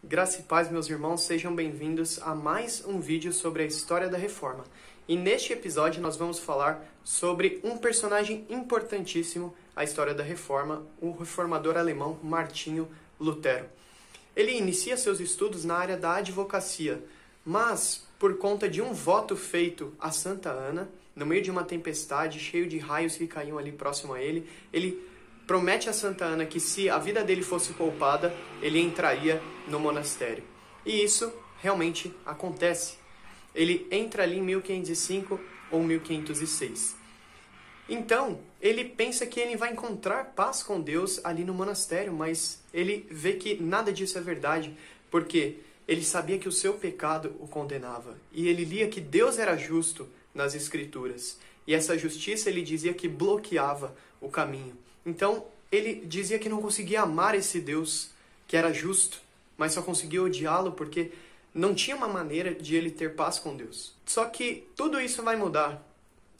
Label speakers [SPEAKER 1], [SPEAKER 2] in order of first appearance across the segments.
[SPEAKER 1] Graça e paz, meus irmãos, sejam bem-vindos a mais um vídeo sobre a história da Reforma. E neste episódio nós vamos falar sobre um personagem importantíssimo à história da Reforma, o reformador alemão Martinho Lutero. Ele inicia seus estudos na área da advocacia, mas por conta de um voto feito a Santa Ana, no meio de uma tempestade, cheio de raios que caíam ali próximo a ele, ele promete a Santa Ana que se a vida dele fosse poupada, ele entraria no monastério. E isso realmente acontece. Ele entra ali em 1505 ou 1506. Então, ele pensa que ele vai encontrar paz com Deus ali no monastério, mas ele vê que nada disso é verdade, porque ele sabia que o seu pecado o condenava. E ele lia que Deus era justo nas Escrituras. E essa justiça ele dizia que bloqueava o caminho. Então, ele dizia que não conseguia amar esse Deus que era justo, mas só conseguia odiá-lo porque não tinha uma maneira de ele ter paz com Deus. Só que tudo isso vai mudar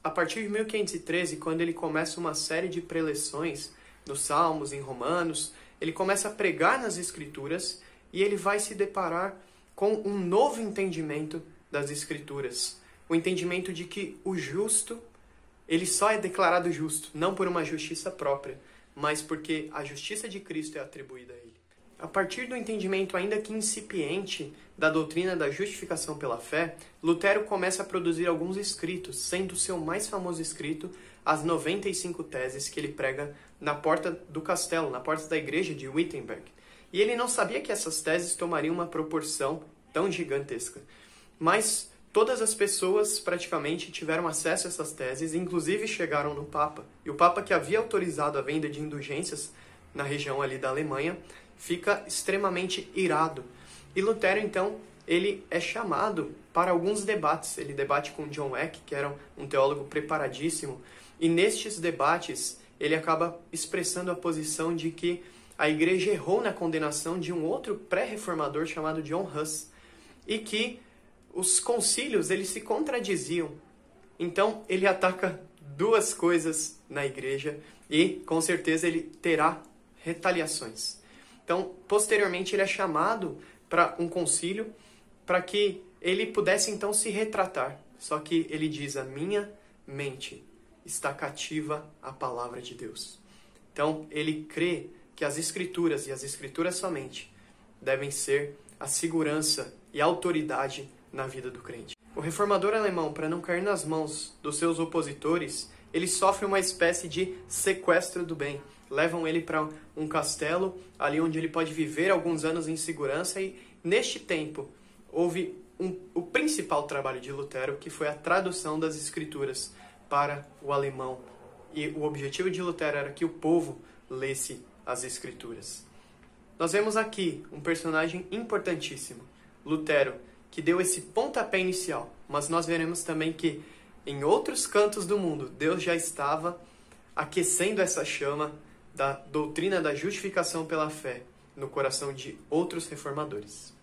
[SPEAKER 1] a partir de 1513, quando ele começa uma série de preleções nos Salmos, em Romanos. Ele começa a pregar nas Escrituras e ele vai se deparar com um novo entendimento das Escrituras. O entendimento de que o justo, ele só é declarado justo, não por uma justiça própria, mas porque a justiça de Cristo é atribuída a ele. A partir do entendimento ainda que incipiente da doutrina da justificação pela fé, Lutero começa a produzir alguns escritos, sendo o seu mais famoso escrito as 95 teses que ele prega na porta do castelo, na porta da igreja de Wittenberg. E ele não sabia que essas teses tomariam uma proporção tão gigantesca. Mas todas as pessoas praticamente tiveram acesso a essas teses, inclusive chegaram no Papa. E o Papa, que havia autorizado a venda de indulgências na região ali da Alemanha, fica extremamente irado. E Lutero, então, ele é chamado para alguns debates. Ele debate com John Eck, que era um teólogo preparadíssimo. E nestes debates, ele acaba expressando a posição de que a igreja errou na condenação de um outro pré-reformador chamado John Huss. E que os concílios, eles se contradiziam. Então, ele ataca duas coisas na igreja e, com certeza, ele terá retaliações. Então, posteriormente, ele é chamado para um concílio para que ele pudesse, então, se retratar. Só que ele diz, a minha mente está cativa à palavra de Deus. Então, ele crê que as Escrituras, e as Escrituras somente, devem ser a segurança e a autoridade na vida do crente. O reformador alemão, para não cair nas mãos dos seus opositores, ele sofre uma espécie de sequestro do bem. Levam ele para um castelo, ali onde ele pode viver alguns anos em segurança, e neste tempo houve o principal trabalho de Lutero, que foi a tradução das Escrituras para o alemão. E o objetivo de Lutero era que o povo lesse as Escrituras. Nós vemos aqui um personagem importantíssimo, Lutero, que deu esse pontapé inicial, mas nós veremos também que em outros cantos do mundo, Deus já estava aquecendo essa chama da doutrina da justificação pela fé no coração de outros reformadores.